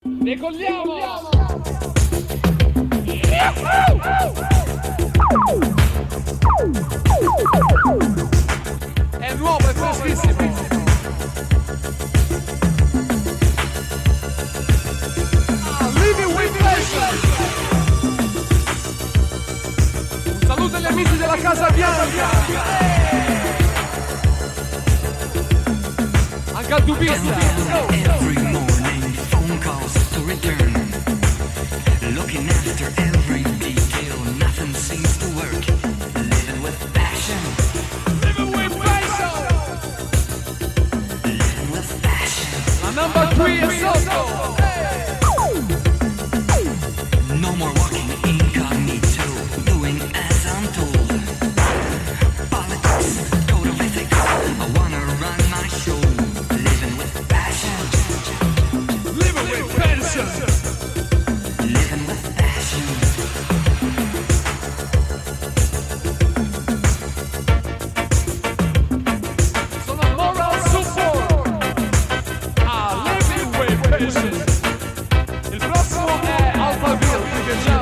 Decolliamo! È nuovo, è freschissimo! Living with Passion! Un saluto agli amici della Casa Bianca! Anche al tubista! Return. Looking after every detail, nothing seems to work. Living with passion. Living with passion. Living with passion. La number 3 is Sotto. No more walking incognito, doing as I'm told. Politics, code of ethics, I wanna run my show. Living with passion. Living with passion. Living with passion. Sono moral support. Living with passion. Il prossimo è Alphaville, che già.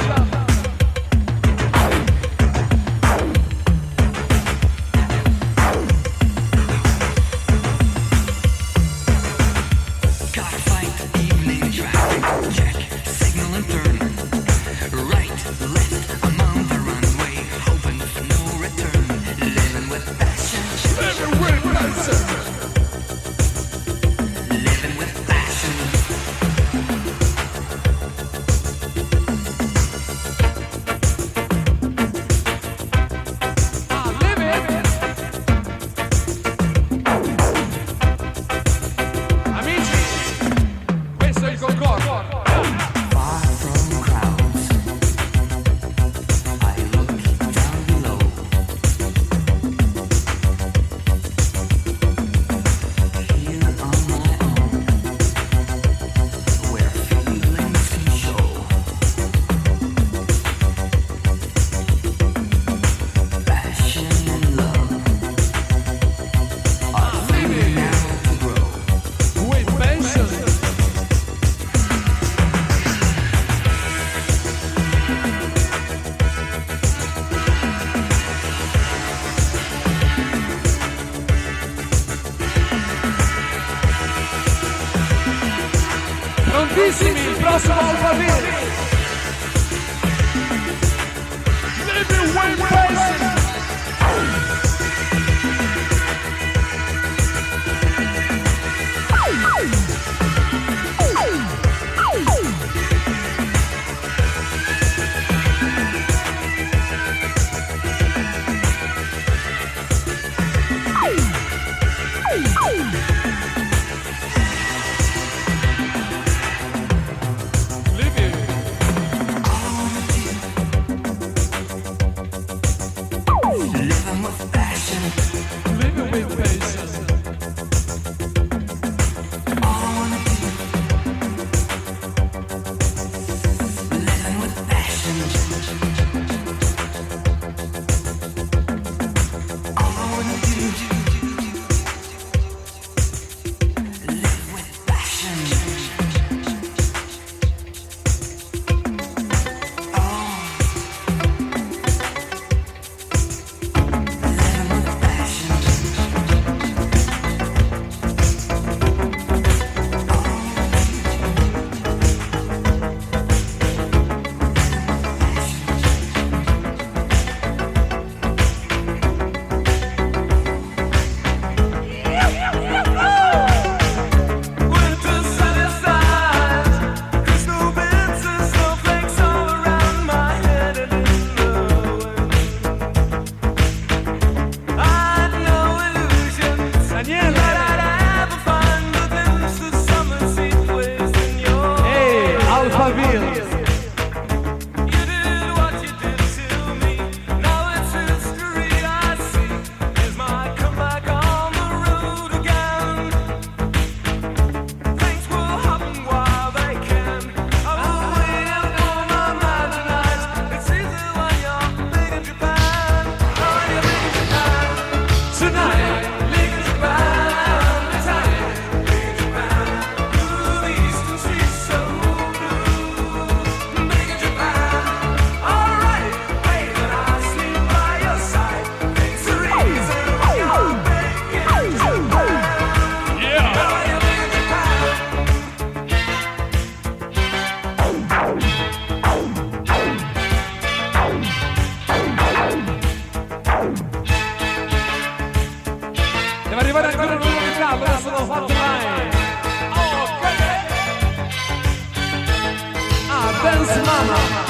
Prontissimi, il prossimo Alphaville! Living with passion! Dance Mama.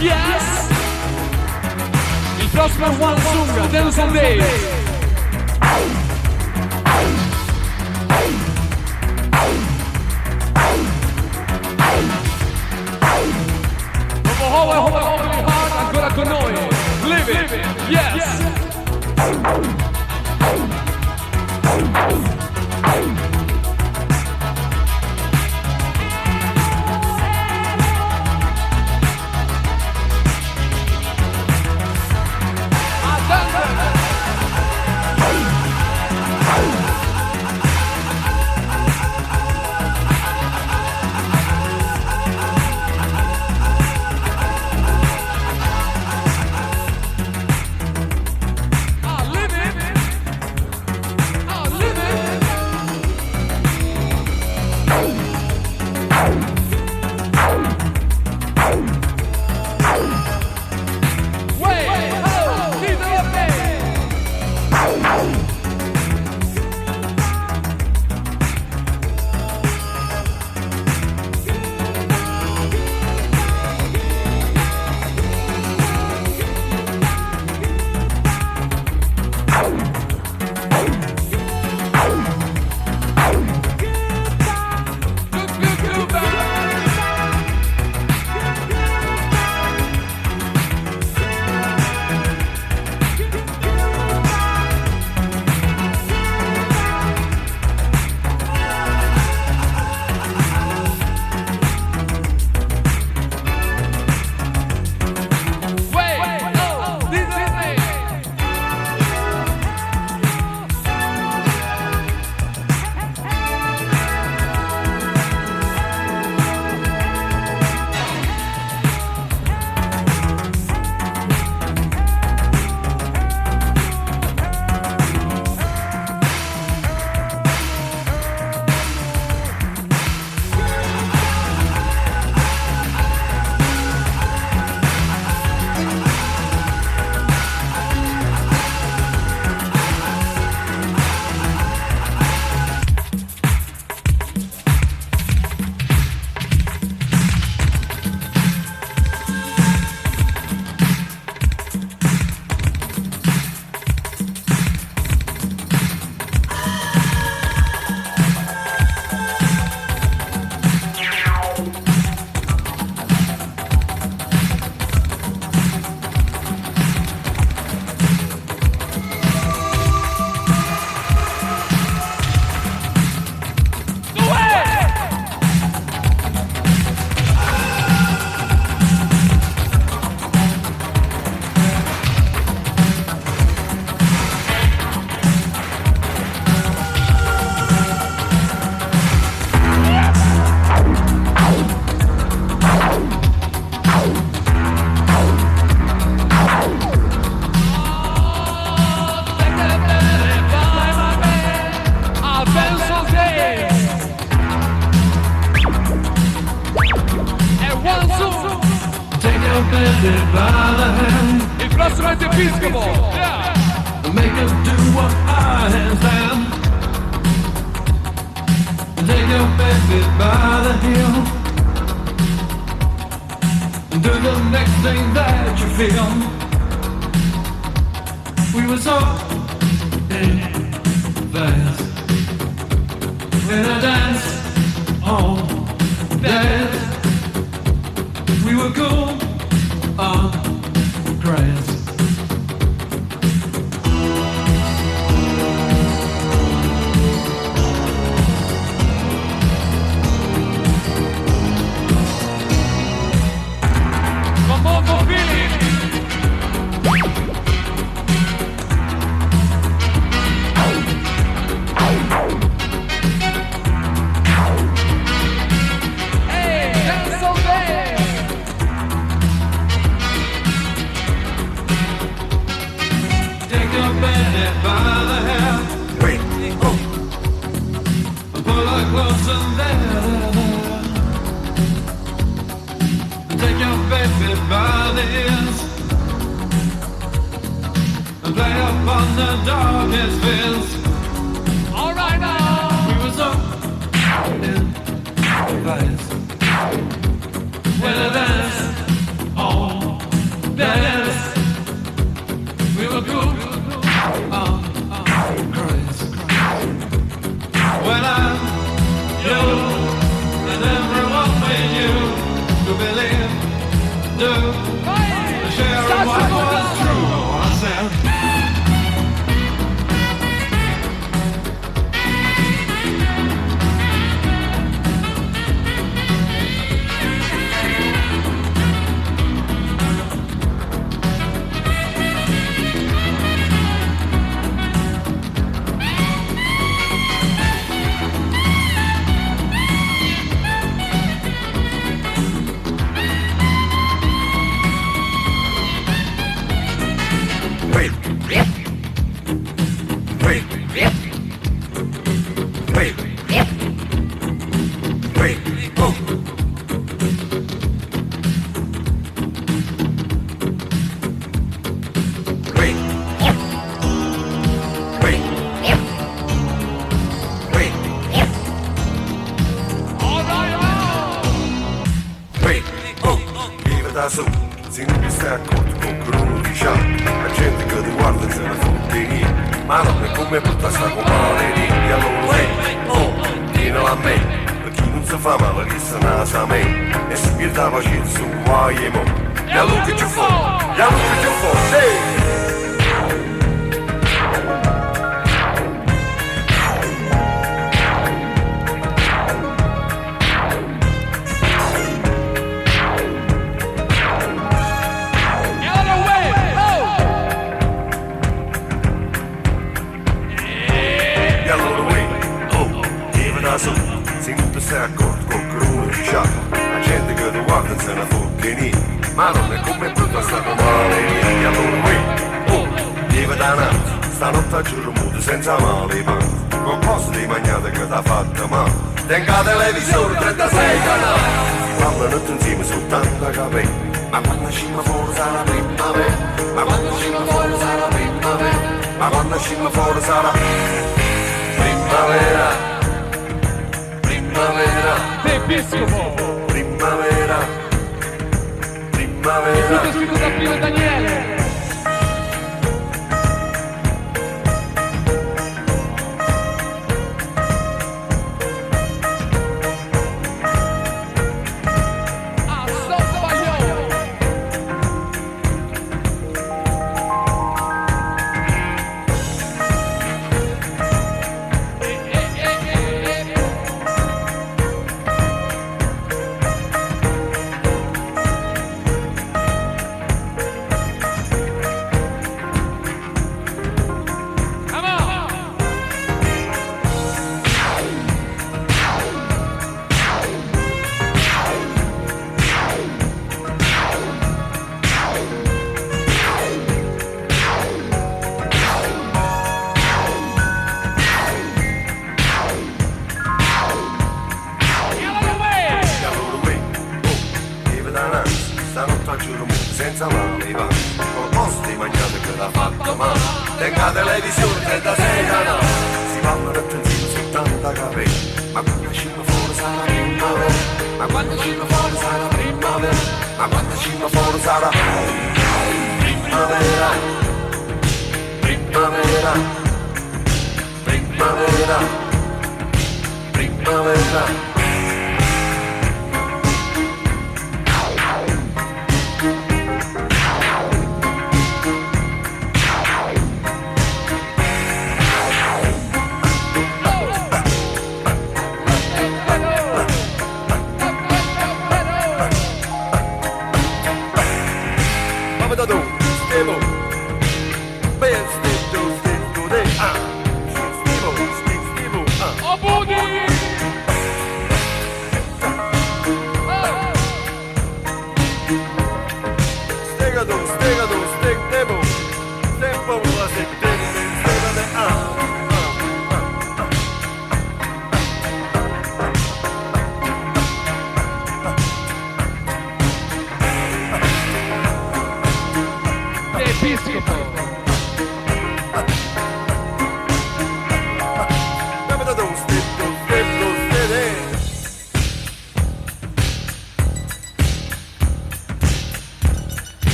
Yes! Il prossimo è One Sung, Dance on Days. Ancora con noi, live it, yes! Il prossimo è Episcopo. Yeah. Make us do a high handstand. Take your baby by the heel. Do the next thing that you feel. We were so fast in a dance, oh dance. We were cool on grass. Well, that's all. dance. We were cool. Crazy. When I'm you and everyone with you to believe, do, share what was true. I said.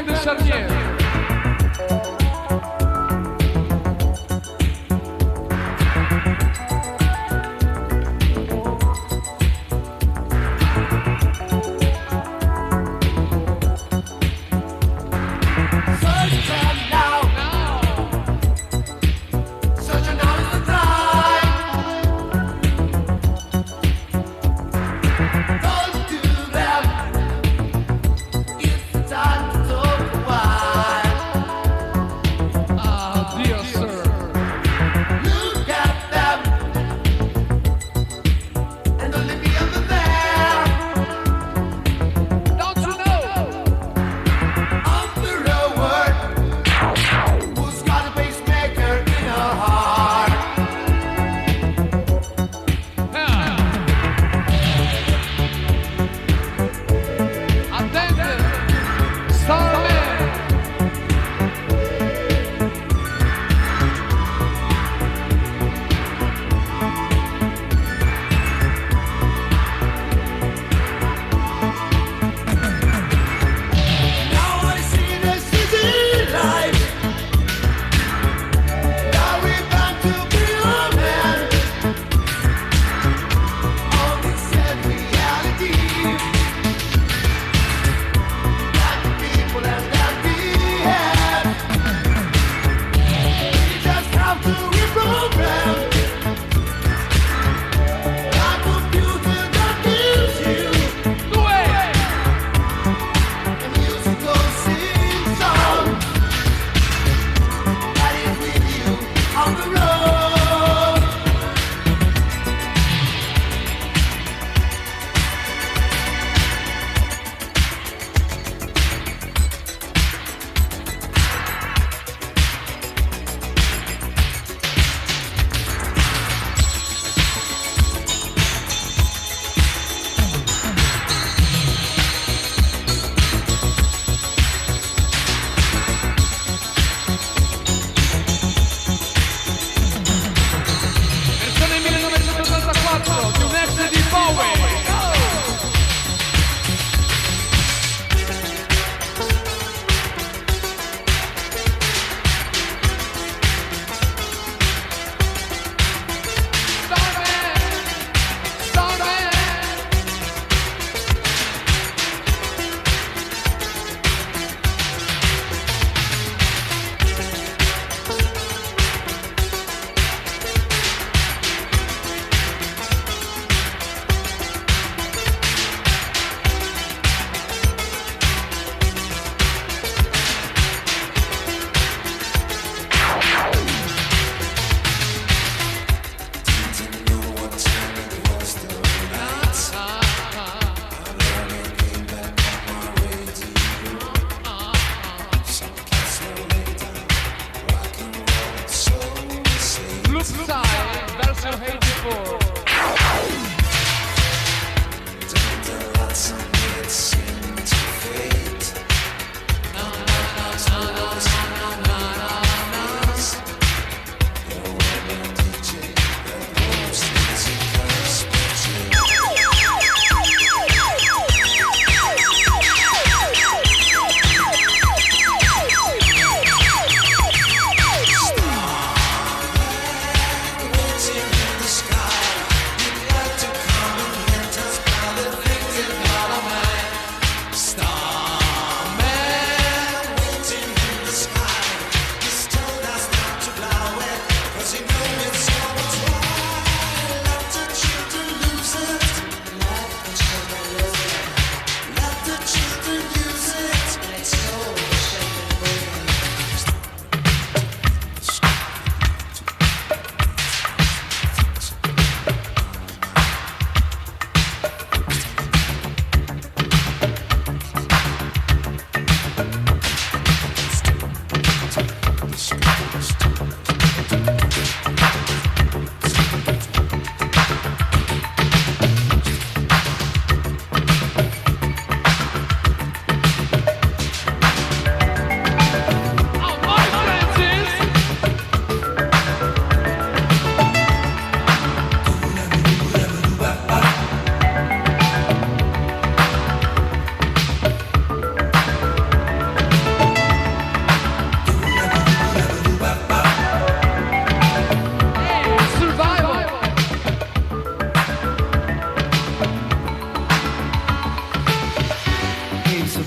grande Charnier. Time to talk a while.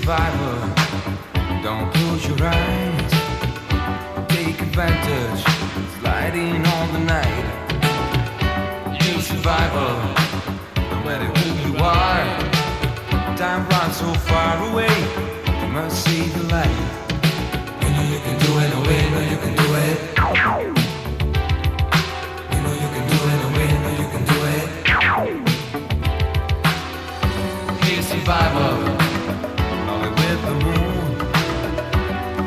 survivor. Don't close your eyes. Take advantage. Sliding on the night. You survivor. No matter who you are. Time runs so far away. You must see the light. You know you can do it. No way. No, you can do it. You know you can do it. No way. No, you can do it. Hey survivor. Only with the moon.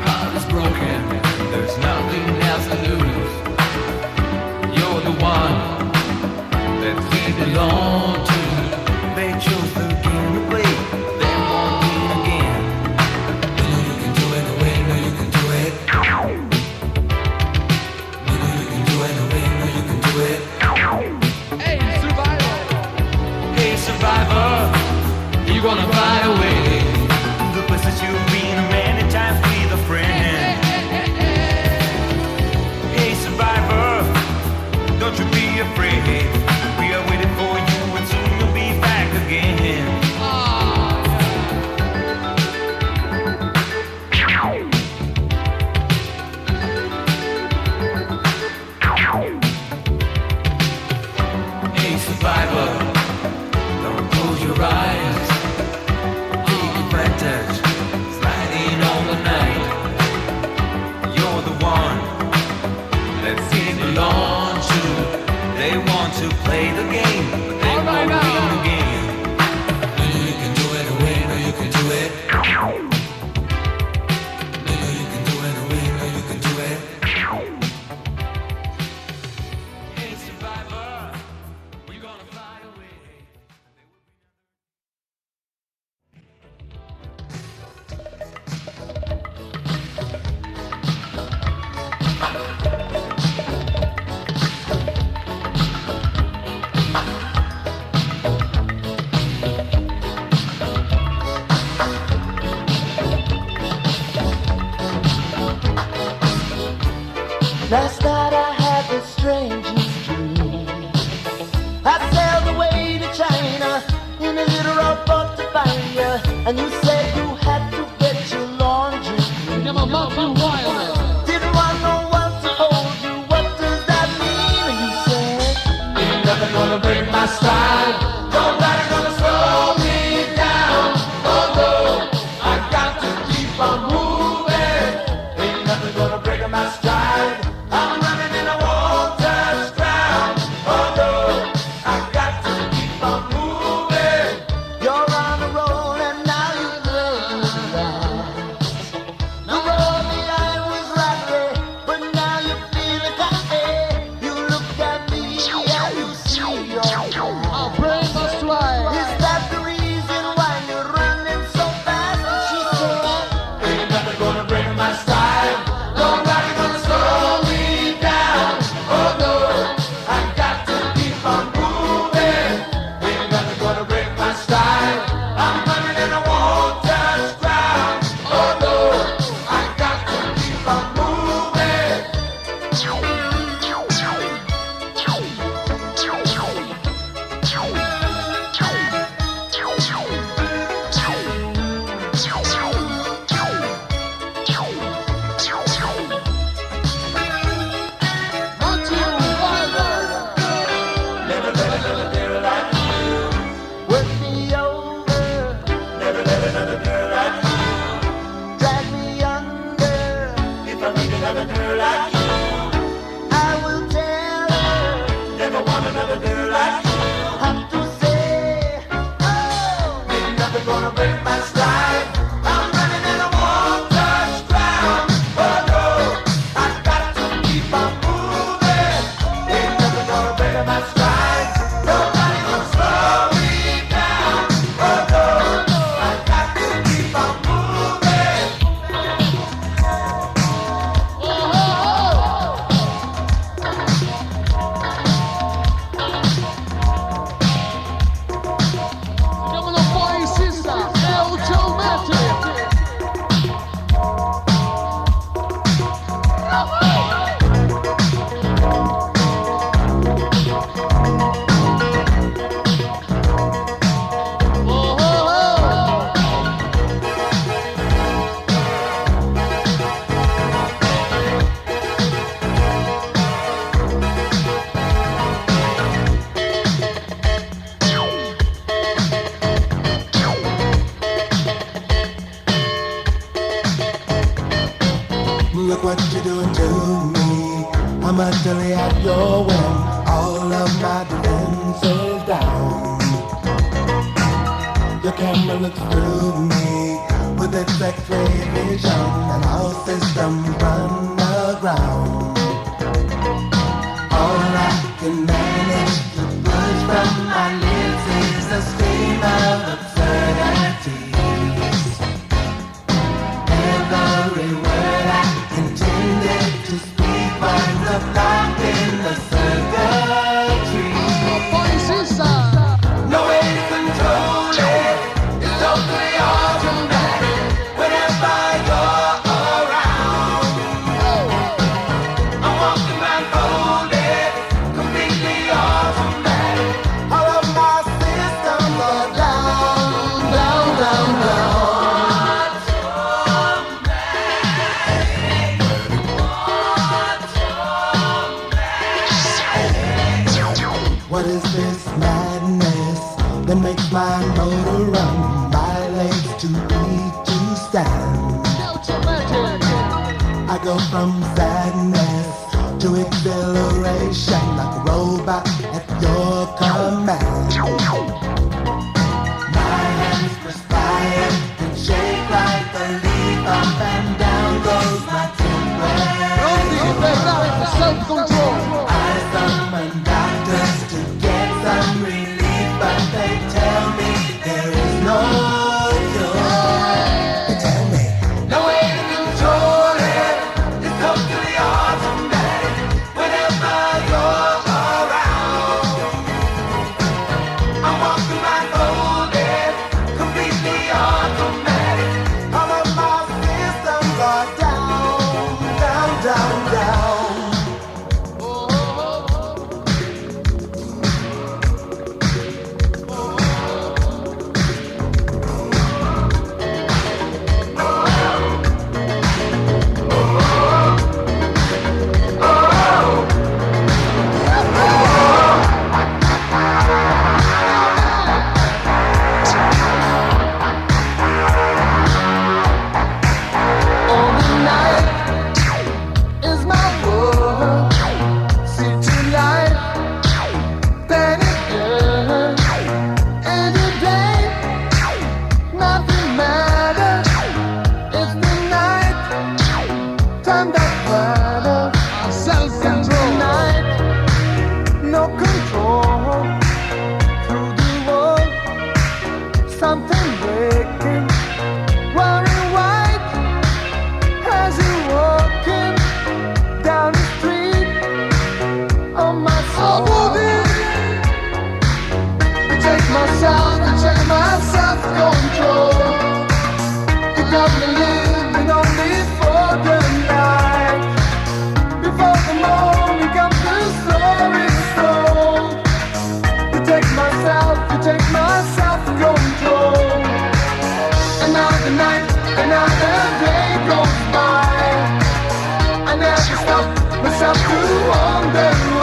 Heart is broken. There's nothing else to lose. You're the one that we belong to. They chose the game to play. They won't win again. You know you can do it. No way. No, you can do it. You know you can do it. No way. No, you can do it. Hey, survivor! Hey survivor. You gonna fly away? The places you've been many times with a friend. Hey survivor, don't you be afraid. We are waiting for you and soon you'll be back again. Hey survivor, don't close your eyes. Take advantage, sliding on the night. You're the one that we belong to. They want to play the game, but they All right won't now. win the game. No, you can do it, away, no, you can do it. No, you can do it, away, no, you can do it. Hey survivor, we're gonna fly away. Last night I had the strangest dream. I sailed away to China in a little rowboat to find you, and you said you had to get your laundry clean. I'm a mountain wild. Didn't want no one to hold you. What does that mean? And you said, Ain't nothing gonna break my stride. Nobody gonna slow me down. Although I got to keep on moving. Ain't nothing gonna break my stride. I'm running and I won't touch ground. Although I got to keep on moving. you're on a roll and now you play the dance. The road behind was rocky, but now you feel it coming. You look at me and you see your I'll break my stride. Is that the reason why you're running so fast? And she said, Ain't nothing gonna break my stride. Nobody gonna slow me down. Although I got to keep on moving. Ain't nothing gonna break my stride. I'm running and I won't touch ground. Although I got to keep on moving. work me over, drag me under. If I meet another girl like you, I will tell her, never want another girl like you. have to say, oh, Ain't nothing gonna break my stride. I'm running and I won't touch ground. Although I got to keep on moving. Ain't nothing gonna break my stride. Nobody gonna slow me down. Although I got to keep on moving. Coming up for you, sister. El Joe doing to me? How much till you had your win? All of my defenses down. Your camera looks through me with its X-ray vision, and all systems run aground. All I can manage to push from my lips is a stream of absurdities. Every word I intended to speak winds up locked in the circuitry. No way to control it. It's totally automatic whenever you're around. I'm walking blindfolded, completely automatic. All of my systems are down, down, down, down. What is this madness that makes my motor run? My legs too weak to stand. I go from sadness to exhilaration like a robot at your command. My hands perspire and shake like a leaf. Up and down goes my temperature. I summon doctors to get some relief, but they tell me there is no cure. They tell me no way to control it. It's totally automatic whenever you're around. I'm walking blindfolded, completely automatic. All of my systems are down, down, down, down.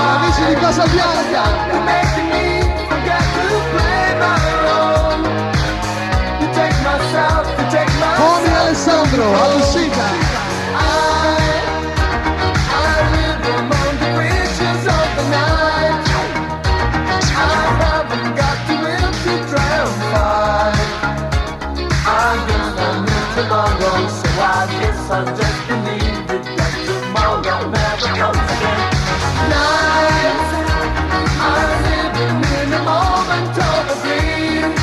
Amici di Casabianca, Tony Alessandro, Alucina. Tomorrow, so I guess I'll just believe it that tomorrow never comes again. Nights, I'm living in a moment of a dream.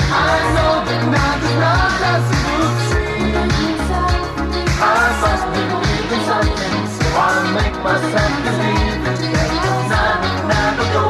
I know that night is not as it would seem. I must believe in something, so I'll make myself believe it that night will never go.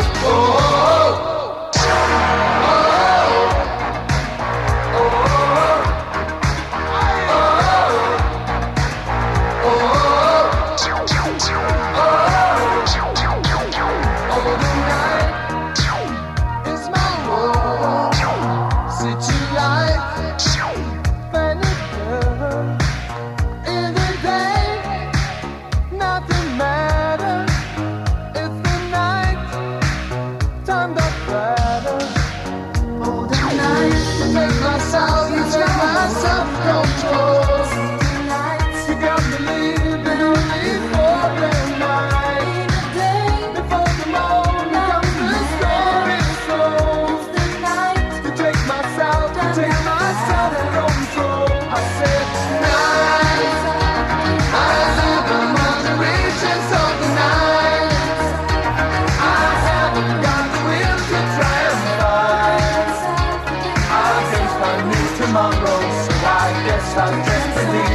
like destiny.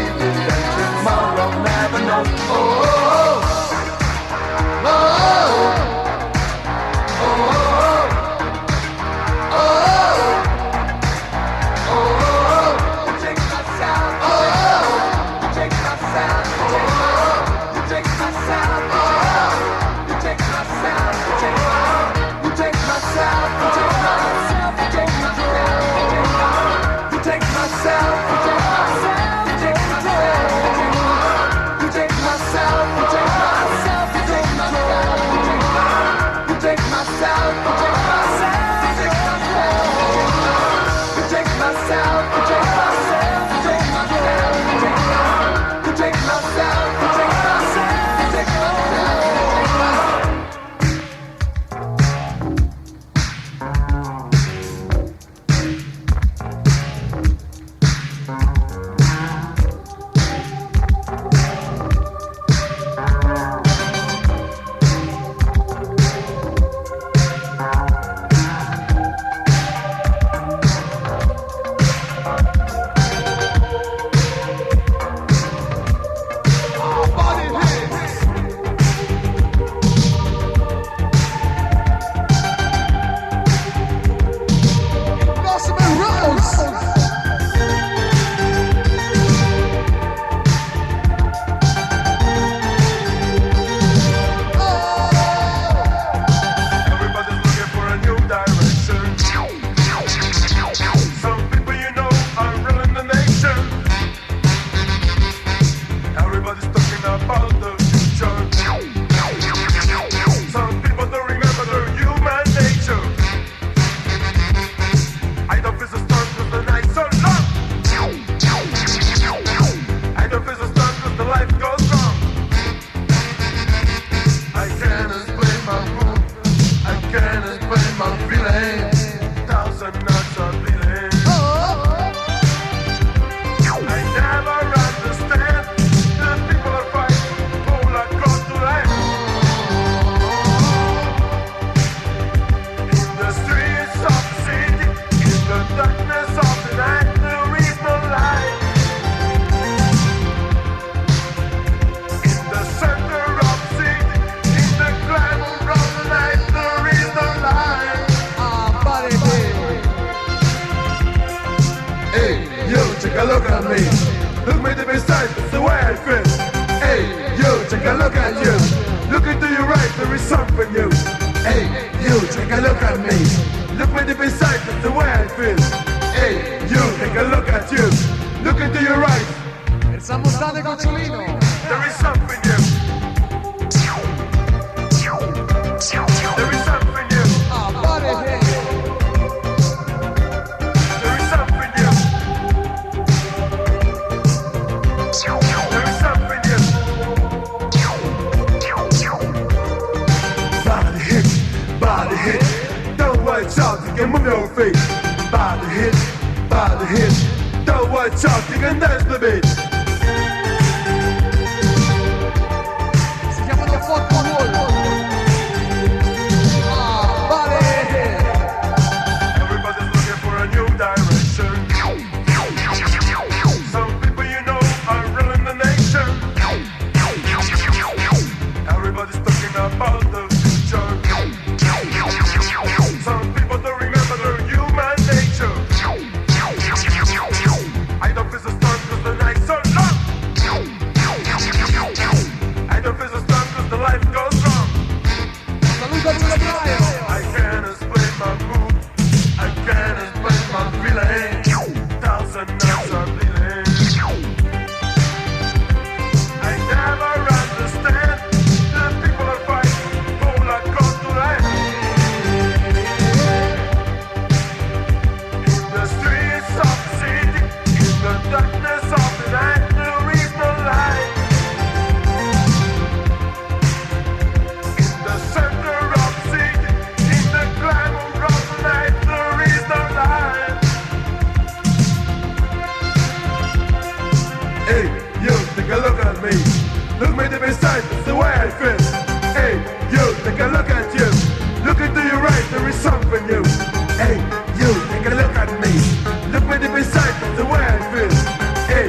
Tomorrow never knows. Oh, oh, oh, oh, oh, oh, oh, oh. You take my sound, oh, you take my sound, oh, you take my sound, oh, you take my sound, you take my sound, you take my sound, you take my sound, you take my sound, you take my sound, you take my sound, you take my sound, you take my sound, you take my sound, you take my sound, you take my sound, you take my sound, you take my sound, you take my sound, you take my sound, you take my sound, you take my sound, you take my sound, you take my Everybody's looking for a new direction. Some people you know are ruling the nation. Everybody's talking about the future. Some people don't remember their human nature. I don't feel so strong 'cause the night's so long. I don't feel so strong 'cause the life goes wrong. I can't explain my mood. I can't explain my feeling. Thousand nights of feeling. I never understand the people are fighting, pull across the line. In the streets of the city, in the darkness of the night, there is no light. In the center of the city, in the glamour of the night, there is no light. Hey, you, take a look at me. Look me deep inside, that's the way I feel. Hey, you, take a look at you. Look into your right, there is something new. Hey, you, take a look at me. Look me deep inside, that's the way I feel. Hey, you, take a look at you. Look into your right, Il Samostane Cocciolino. there is something new. There is something new. There is something new. There is something new. Body hit. Don't watch out, you can move your feet. Body hit. Don't watch out, you can dance the beat. Si chiamano Fotto Wall. Everybody's looking for a new direction. Some people you know are ruling the nation. Everybody's talking about the future. Some people don't remember their human nature. I don't feel so strong 'cause the night's so long. I don't feel so strong 'cause the life goes wrong. Saluta Giulio Braio. I can't explain my mood. I can't explain my feeling. Thousand nights of feeling. I never understand the people are fighting, pull across the line. In the streets of the city, in the darkness of the night, there is no light. In the center of the city, in the glamour of the night, there is no light. Hey, you, take a look at me. Look me deep inside, that's the way I feel. Hey, you, take a look at you. Look into your right, there is something new. Hey, you, take a look at me. Look me deep inside, that's the way I feel. Hey,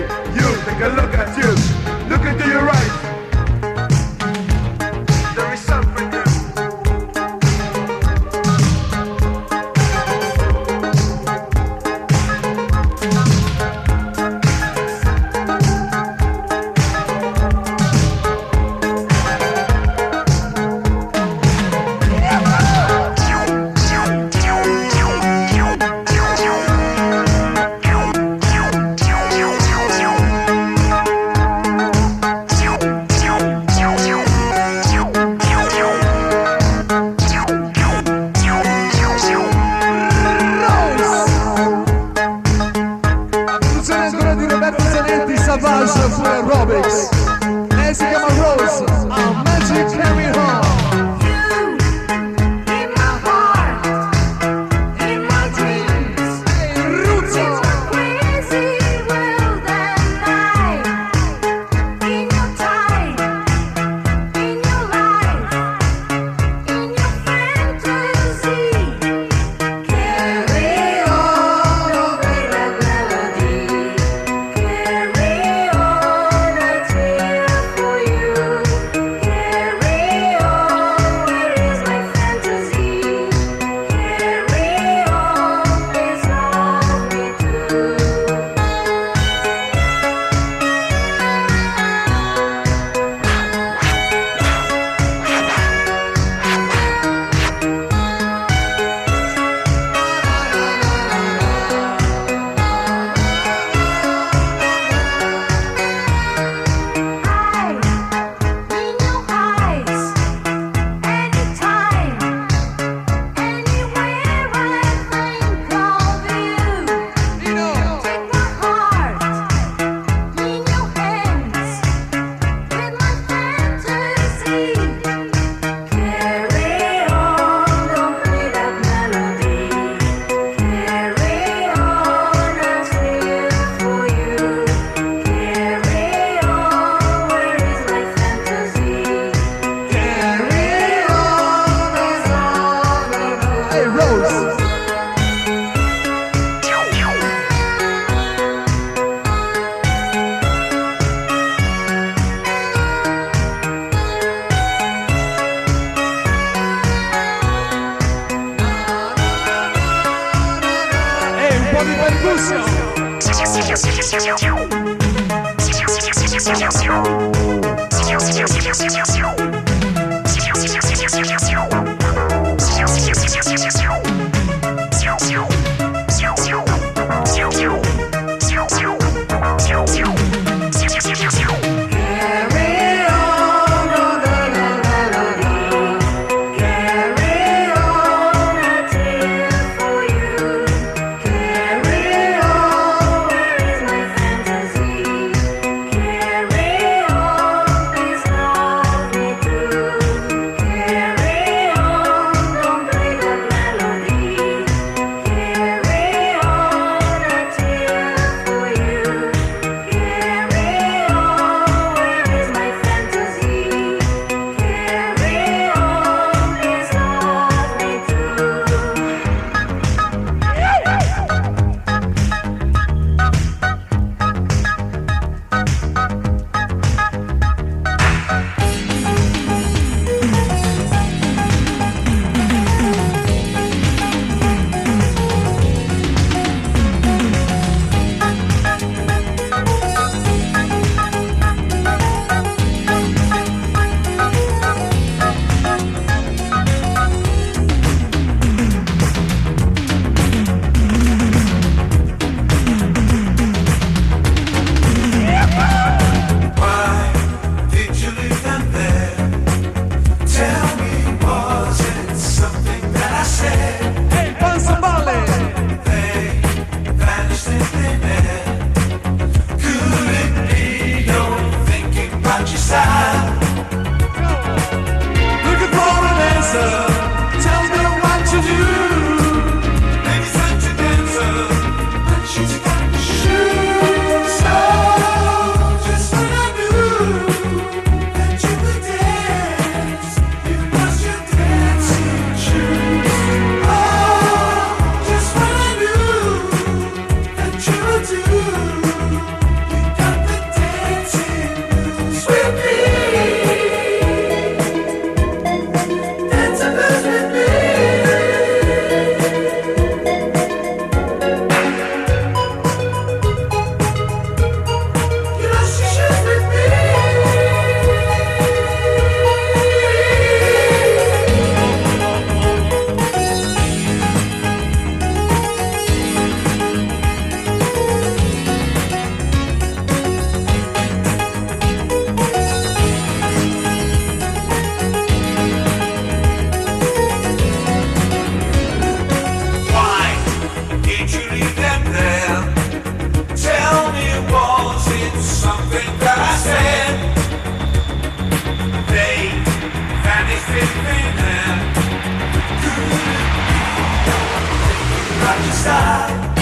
po' di percussion.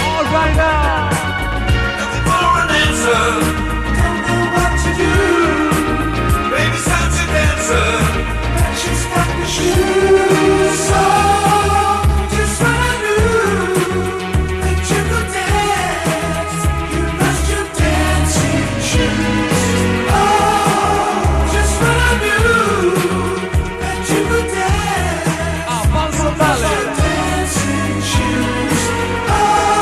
All right now. Looking for an answer, don't know what to do. Baby sounds an answer, and she's got the shoes. So just when I knew that you could dance, you lost your dancing shoes. Oh, just when I knew that you could dance, Avanza lost your Talent. dancing shoes. Oh.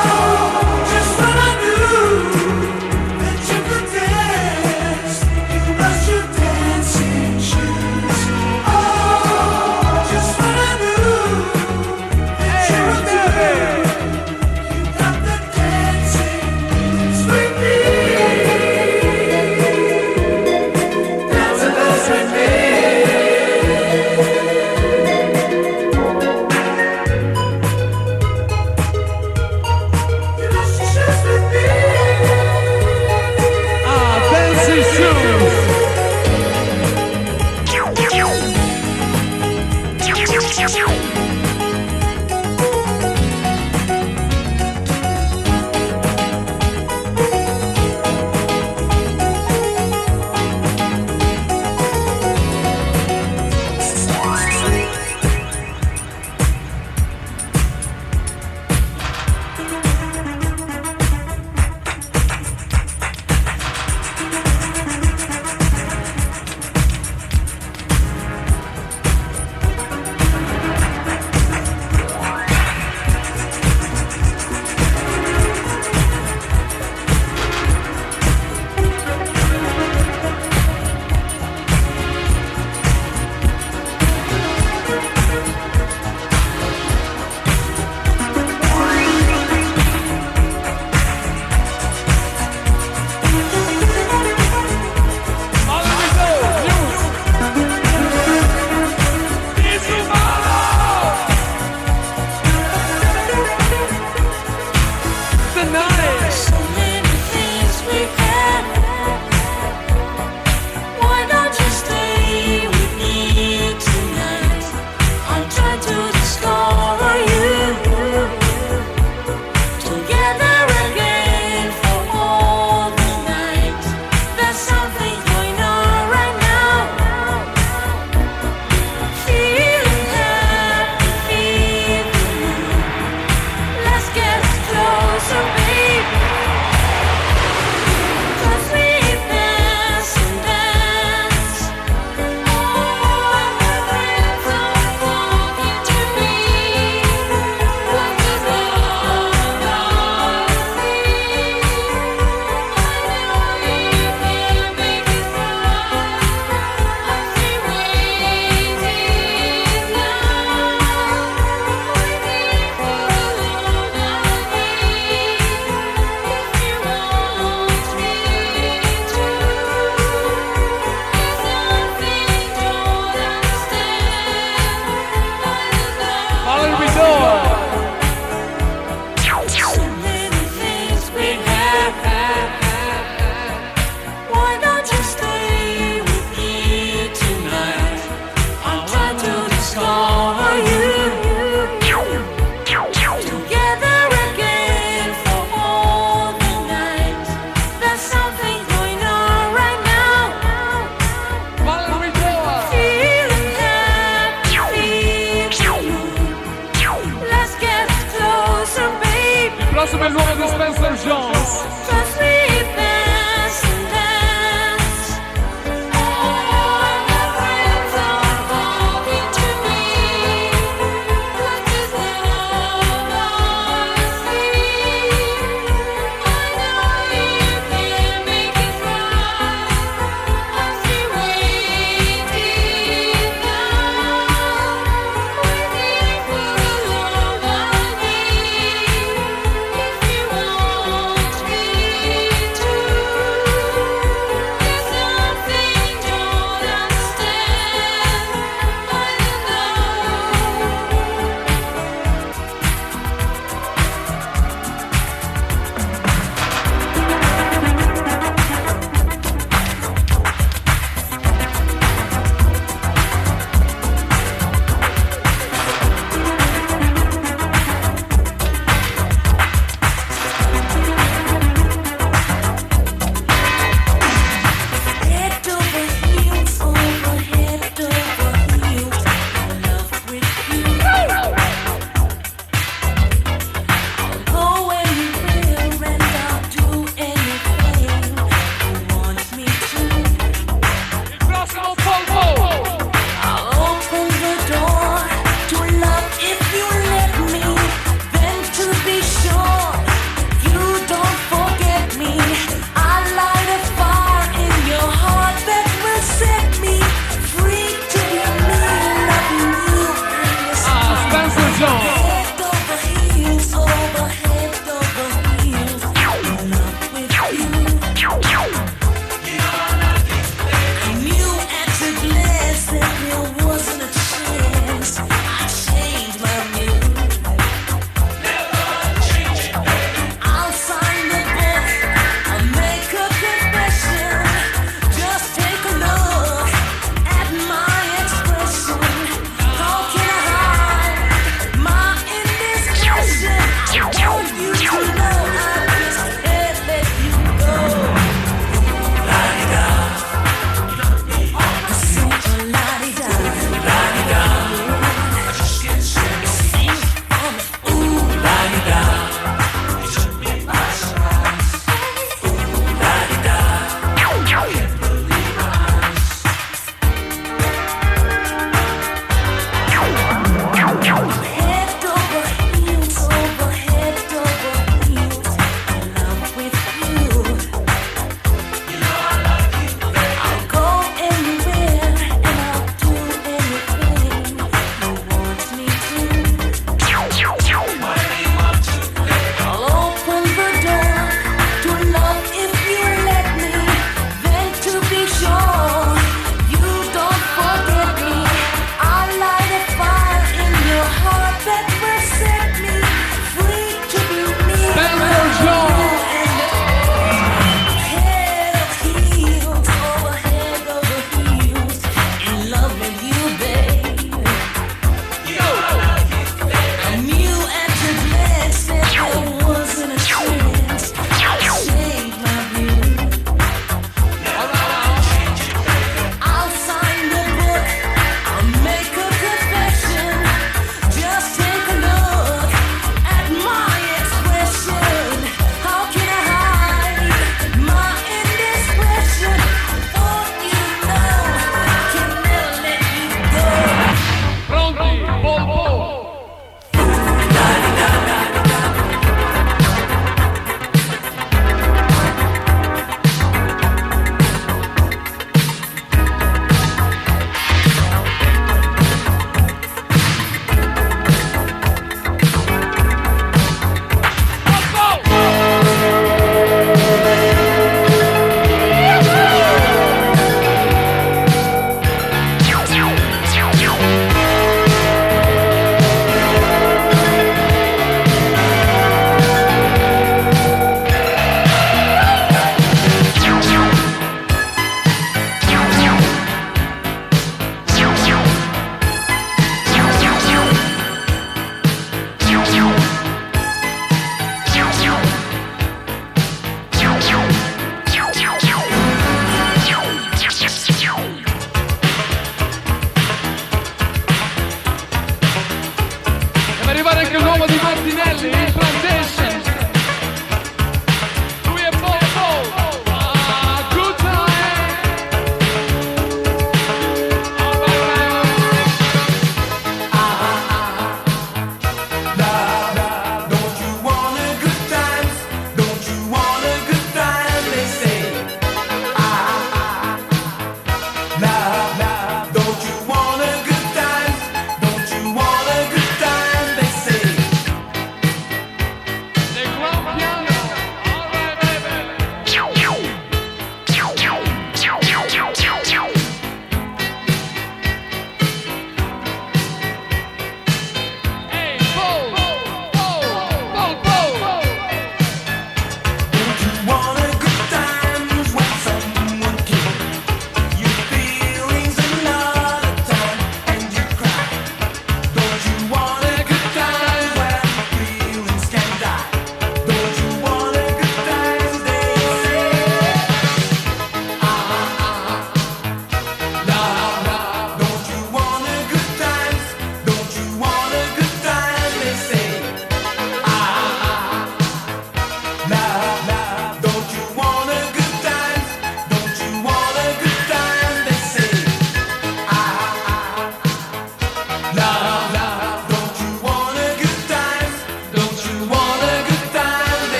Insurgence. Trust me,